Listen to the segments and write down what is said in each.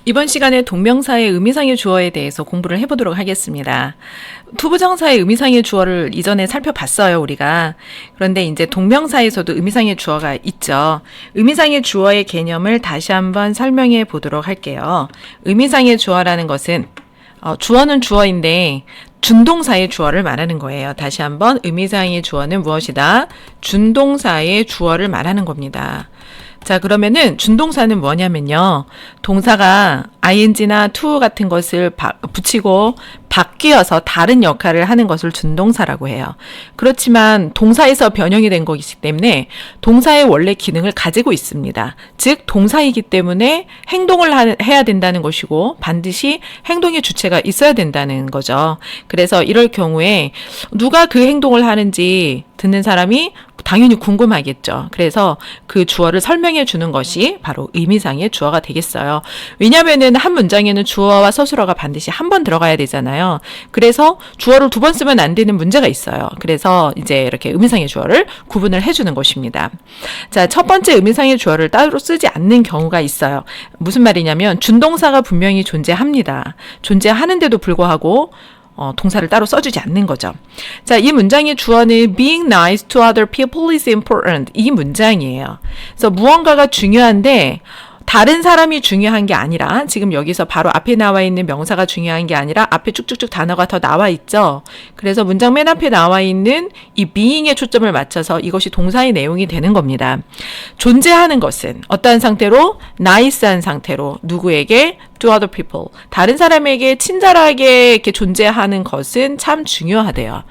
이번 시간에 동명사의 의미상의 주어에 대해서 공부를 해보도록 하겠습니다. 투부정사의 의미상의 주어를 이전에 살펴봤어요, 우리가. 그런데 이제 동명사에서도 의미상의 주어가 있죠. 의미상의 주어의 개념을 다시 한번 설명해 보도록 할게요. 의미상의 주어라는 것은 주어는 주어인데 준동사의 주어를 말하는 거예요. 다시 한번 의미상의 주어는 무엇이다? 준동사의 주어를 말하는 겁니다. 자, 그러면은 준동사는 뭐냐면요. 동사가 ing나 to 같은 것을 붙이고 바뀌어서 다른 역할을 하는 것을 준동사라고 해요. 그렇지만 동사에서 변형이 된 것이기 때문에 동사의 원래 기능을 가지고 있습니다. 즉 동사이기 때문에 행동을 해야 된다는 것이고 반드시 행동의 주체가 있어야 된다는 거죠. 그래서 이럴 경우에 누가 그 행동을 하는지 듣는 사람이 당연히 궁금하겠죠. 그래서 그 주어를 설명해 주는 것이 바로 의미상의 주어가 되겠어요. 왜냐하면은 한 문장에는 주어와 서술어가 반드시 한 번 들어가야 되잖아요. 그래서 주어를 두 번 쓰면 안 되는 문제가 있어요. 그래서 이제 이렇게 의미상의 주어를 구분을 해주는 것입니다. 자, 첫 번째 의미상의 주어를 따로 쓰지 않는 경우가 있어요. 무슨 말이냐면 준동사가 분명히 존재합니다. 존재하는데도 불구하고 동사를 따로 써주지 않는 거죠. 자, 이 문장의 주어는 being nice to other people is important. 이 문장이에요. 그래서 무언가가 중요한데 다른 사람이 중요한 게 아니라 지금 여기서 바로 앞에 나와 있는 명사가 중요한 게 아니라 앞에 쭉쭉쭉 단어가 더 나와 있죠. 그래서 문장 맨 앞에 나와 있는 이 being에 초점을 맞춰서 이것이 동사의 내용이 되는 겁니다. 존재하는 것은 어떠한 상태로? nice한 상태로 누구에게? to other people. 다른 사람에게 친절하게 이렇게 존재하는 것은 참 중요하대요.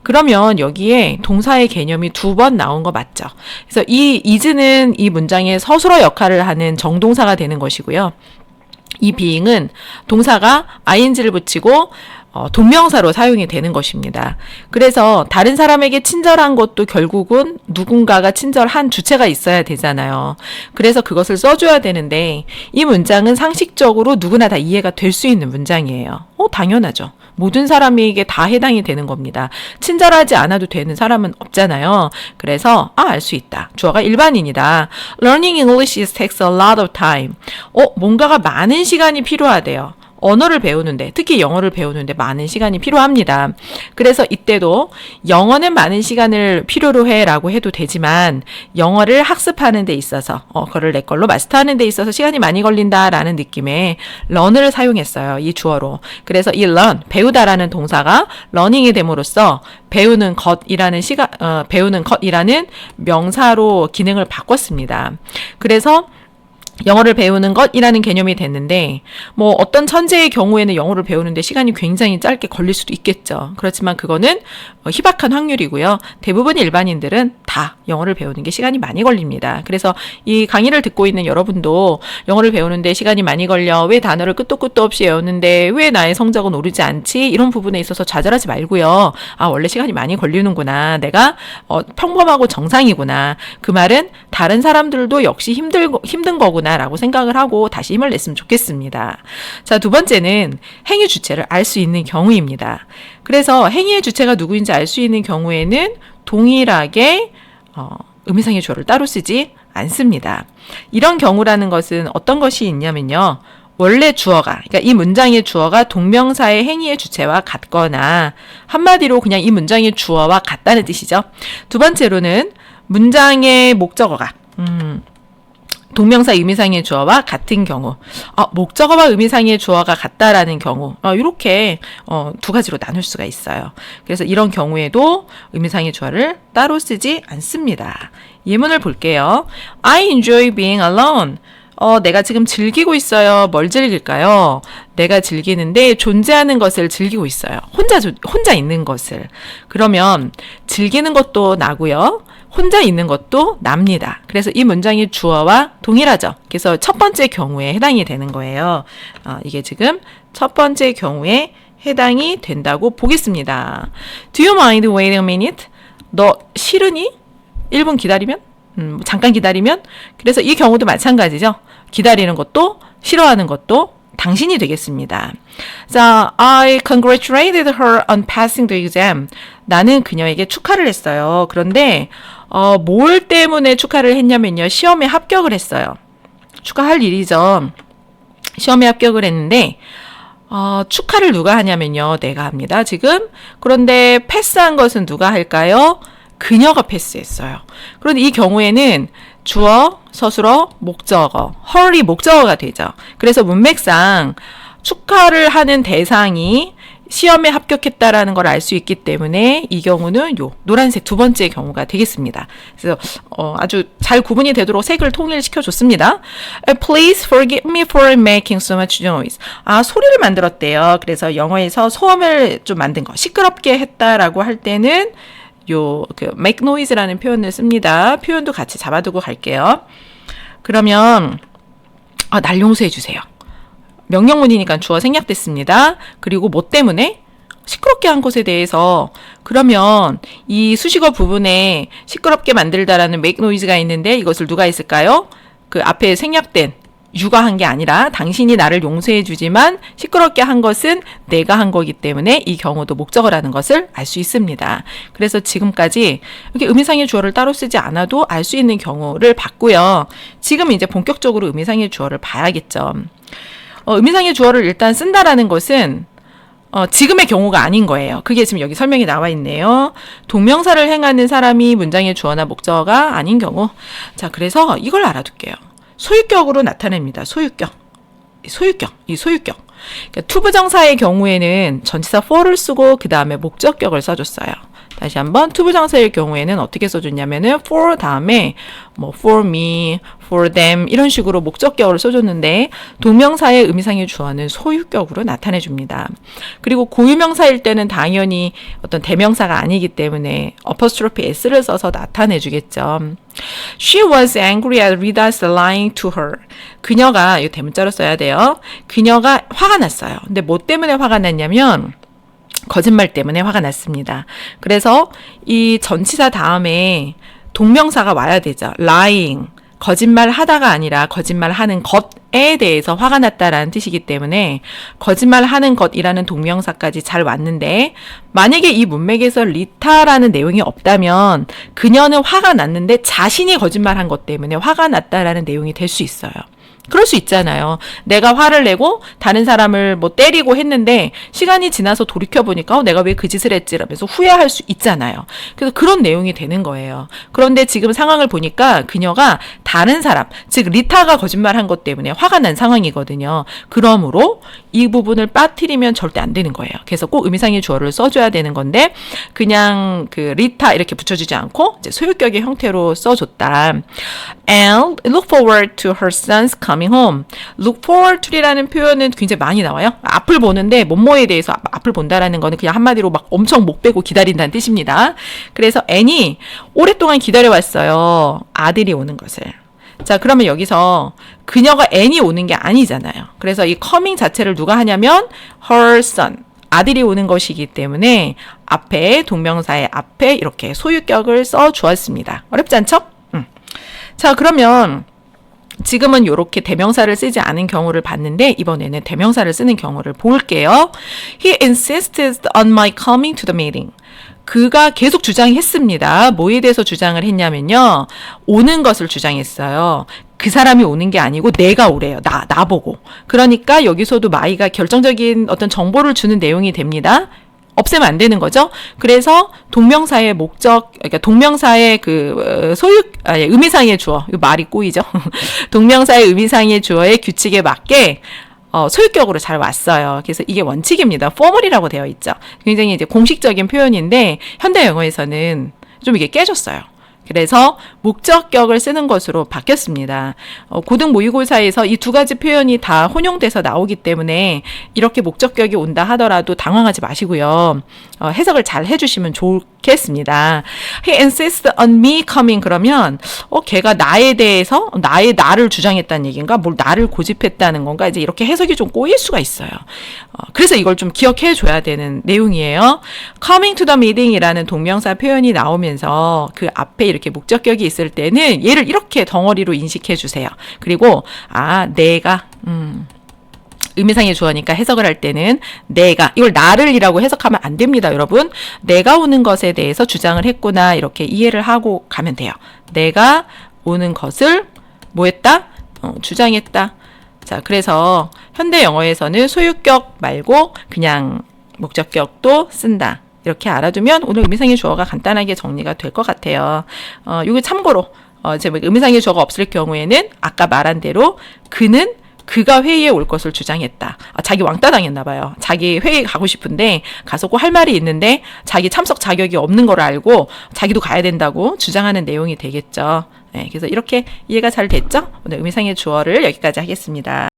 그러면 여기에 동사의 개념이 두 번 나온 거 맞죠? 그래서 이 is는 이 문장의 서술어 역할을 하는 정동사가 되는 것이고요. 이 being은 동사가 ing를 붙이고 동명사로 사용이 되는 것입니다. 그래서 다른 사람에게 친절한 것도 결국은 누군가가 친절한 주체가 있어야 되잖아요. 그래서 그것을 써줘야 되는데 이 문장은 상식적으로 누구나 다 이해가 될 수 있는 문장이에요. 당연하죠. 모든 사람에게 다 해당이 되는 겁니다. 친절하지 않아도 되는 사람은 없잖아요. 그래서 알 수 있다. 주어가 일반인이다. Learning English takes a lot of time. 뭔가가 많은 시간이 필요하대요. 언어를 배우는데, 특히 영어를 배우는데 많은 시간이 필요합니다. 그래서 이때도 영어는 많은 시간을 필요로 해라고 해도 되지만 영어를 학습하는 데 있어서 그거를 내 걸로 마스터하는 데 있어서 시간이 많이 걸린다라는 느낌의 learn을 사용했어요. 이 주어로. 그래서 이 learn, 배우다라는 동사가 learning이 됨으로써 배우는 것이라는 배우는 것이라는 명사로 기능을 바꿨습니다. 그래서 영어를 배우는 것이라는 개념이 됐는데 어떤 천재의 경우에는 영어를 배우는데 시간이 굉장히 짧게 걸릴 수도 있겠죠. 그렇지만 그거는 희박한 확률이고요. 대부분 일반인들은 다 영어를 배우는 게 시간이 많이 걸립니다. 그래서 이 강의를 듣고 있는 여러분도 영어를 배우는데 시간이 많이 걸려. 왜 단어를 끝도 끝도 없이 외우는데 왜 나의 성적은 오르지 않지? 이런 부분에 있어서 좌절하지 말고요. 원래 시간이 많이 걸리는구나. 내가 평범하고 정상이구나. 그 말은 다른 사람들도 역시 힘든 거구나 라고 생각을 하고 다시 힘을 냈으면 좋겠습니다. 자, 두 번째는 행위 주체를 알 수 있는 경우입니다. 그래서 행위의 주체가 누구인지 알 수 있는 경우에는 동일하게 의미상의 주어를 따로 쓰지 않습니다. 이런 경우라는 것은 어떤 것이 있냐면요. 원래 주어가, 그러니까 이 문장의 주어가 동명사의 행위의 주체와 같거나 한마디로 그냥 이 문장의 주어와 같다는 뜻이죠. 두 번째로는 문장의 목적어가 동명사 의미상의 주어와 같은 경우, 목적어와 의미상의 주어가 같다라는 경우, 이렇게 두 가지로 나눌 수가 있어요. 그래서 이런 경우에도 의미상의 주어를 따로 쓰지 않습니다. 예문을 볼게요. I enjoy being alone. 내가 지금 즐기고 있어요. 뭘 즐길까요? 내가 즐기는데 존재하는 것을 즐기고 있어요. 혼자 있는 것을. 그러면 즐기는 것도 나고요. 혼자 있는 것도 납니다. 그래서 이 문장의 주어와 동일하죠. 그래서 첫 번째 경우에 해당이 되는 거예요. 이게 지금 첫 번째 경우에 해당이 된다고 보겠습니다. Do you mind wait a minute? 너 싫으니? 1분 기다리면? 잠깐 기다리면? 그래서 이 경우도 마찬가지죠. 기다리는 것도 싫어하는 것도 당신이 되겠습니다. 자, I congratulated her on passing the exam. 나는 그녀에게 축하를 했어요. 그런데 뭘 때문에 축하를 했냐면요. 시험에 합격을 했어요. 축하할 일이죠. 시험에 합격을 했는데 축하를 누가 하냐면요. 내가 합니다. 지금. 그런데 패스한 것은 누가 할까요? 그녀가 패스했어요. 그런데 이 경우에는 주어, 서술어, 목적어, her이 목적어가 되죠. 그래서 문맥상 축하를 하는 대상이 시험에 합격했다라는 걸 알 수 있기 때문에 이 경우는 요 노란색 두 번째 경우가 되겠습니다. 그래서 아주 잘 구분이 되도록 색을 통일시켜 줬습니다. Please forgive me for making so much noise. 소리를 만들었대요. 그래서 영어에서 소음을 좀 만든 거, 시끄럽게 했다라고 할 때는 make noise라는 표현을 씁니다. 표현도 같이 잡아두고 갈게요. 그러면 날 용서해 주세요. 명령문이니까 주어 생략됐습니다. 그리고 뭐 때문에? 시끄럽게 한 것에 대해서. 그러면 이 수식어 부분에 시끄럽게 만들다라는 make noise가 있는데 이것을 누가 했을까요? 그 앞에 생략된 유가 한 게 아니라 당신이 나를 용서해 주지만 시끄럽게 한 것은 내가 한 거기 때문에 이 경우도 목적어라는 것을 알 수 있습니다. 그래서 지금까지 이렇게 의미상의 주어를 따로 쓰지 않아도 알 수 있는 경우를 봤고요. 지금 이제 본격적으로 의미상의 주어를 봐야겠죠. 의미상의 주어를 일단 쓴다라는 것은 지금의 경우가 아닌 거예요. 그게 지금 여기 설명이 나와 있네요. 동명사를 행하는 사람이 문장의 주어나 목적어가 아닌 경우. 자, 그래서 이걸 알아둘게요. 소유격으로 나타냅니다. 소유격. 이 소유격. 그러니까 투부정사의 경우에는 전치사 for를 쓰고 그 다음에 목적격을 써줬어요. 다시 한번 투부정사의 경우에는 어떻게 써줬냐면은 for 다음에 뭐 for me, for them 이런 식으로 목적격을 써줬는데 동명사의 의미상의 주어는 소유격으로 나타내줍니다. 그리고 고유명사일 때는 당연히 어떤 대명사가 아니기 때문에 apostrophe s를 써서 나타내주겠죠. She was angry at Rita's lying to her. 그녀가, 이거 대문자로 써야 돼요. 그녀가 화가 났어요. 근데 뭐 때문에 화가 났냐면 거짓말 때문에 화가 났습니다. 그래서 이 전치사 다음에 동명사가 와야 되죠. lying, 거짓말 하다가 아니라 거짓말 하는 것에 대해서 화가 났다라는 뜻이기 때문에 거짓말 하는 것이라는 동명사까지 잘 왔는데 만약에 이 문맥에서 리타라는 내용이 없다면 그녀는 화가 났는데 자신이 거짓말한 것 때문에 화가 났다라는 내용이 될 수 있어요. 그럴 수 있잖아요. 내가 화를 내고 다른 사람을 뭐 때리고 했는데 시간이 지나서 돌이켜보니까 내가 왜 그 짓을 했지? 라면서 후회할 수 있잖아요. 그래서 그런 내용이 되는 거예요. 그런데 지금 상황을 보니까 그녀가 다른 사람, 즉 리타가 거짓말한 것 때문에 화가 난 상황이거든요. 그러므로 이 부분을 빠뜨리면 절대 안 되는 거예요. 그래서 꼭 의미상의 주어를 써줘야 되는 건데 그냥 그 리타 이렇게 붙여주지 않고 이제 소유격의 형태로 써줬다. And look forward to her son's coming home. Look forward to라는 표현은 굉장히 많이 나와요. 앞을 보는데 뭐뭐에 대해서 앞을 본다라는 거는 그냥 한마디로 막 엄청 목 빼고 기다린다는 뜻입니다. 그래서 An이 오랫동안 기다려왔어요. 아들이 오는 것을. 자, 그러면 여기서 그녀가 An이 오는 게 아니잖아요. 그래서 이 coming 자체를 누가 하냐면 her son. 아들이 오는 것이기 때문에 앞에 동명사의 앞에 이렇게 소유격을 써 주었습니다. 어렵지 않죠? 자, 그러면 지금은 이렇게 대명사를 쓰지 않은 경우를 봤는데 이번에는 대명사를 쓰는 경우를 볼게요. He insisted on my coming to the meeting. 그가 계속 주장했습니다. 뭐에 대해서 주장을 했냐면요. 오는 것을 주장했어요. 그 사람이 오는 게 아니고 내가 오래요. 나보고. 그러니까 여기서도 my가 결정적인 어떤 정보를 주는 내용이 됩니다. 없애면 안 되는 거죠. 그래서 동명사의 목적, 그러니까 동명사의 그 의미상의 주어, 이거 말이 꼬이죠. 동명사의 의미상의 주어의 규칙에 맞게 소유격으로 잘 왔어요. 그래서 이게 원칙입니다. formal이라고 되어 있죠. 굉장히 이제 공식적인 표현인데 현대 영어에서는 좀 이게 깨졌어요. 그래서 목적격을 쓰는 것으로 바뀌었습니다. 고등 모의고사에서 이 두 가지 표현이 다 혼용돼서 나오기 때문에 이렇게 목적격이 온다 하더라도 당황하지 마시고요. 해석을 잘 해주시면 좋겠습니다. He insists on me coming 그러면 걔가 나에 대해서 나를 주장했다는 얘기인가? 뭘 나를 고집했다는 건가? 이제 이렇게 해석이 좀 꼬일 수가 있어요. 그래서 이걸 좀 기억해 줘야 되는 내용이에요. Coming to the meeting이라는 동명사 표현이 나오면서 그 앞에 이렇게 목적격이 있을 때는 얘를 이렇게 덩어리로 인식해 주세요. 그리고 내가 의미상의 주어니까 해석을 할 때는 내가 이걸 나를이라고 해석하면 안 됩니다, 여러분. 내가 오는 것에 대해서 주장을 했구나 이렇게 이해를 하고 가면 돼요. 내가 오는 것을 뭐 했다? 주장했다. 자, 그래서 현대 영어에서는 소유격 말고 그냥 목적격도 쓴다. 이렇게 알아두면 오늘 의미상의 주어가 간단하게 정리가 될 것 같아요. 이거 참고로 제가 의미상의 주어가 없을 경우에는 아까 말한 대로 그가 회의에 올 것을 주장했다. 자기 왕따 당했나 봐요. 자기 회의 가고 싶은데 가서 꼭 할 말이 있는데 자기 참석 자격이 없는 걸 알고 자기도 가야 된다고 주장하는 내용이 되겠죠. 네, 그래서 이렇게 이해가 잘 됐죠? 오늘 의미상의 주어를 여기까지 하겠습니다.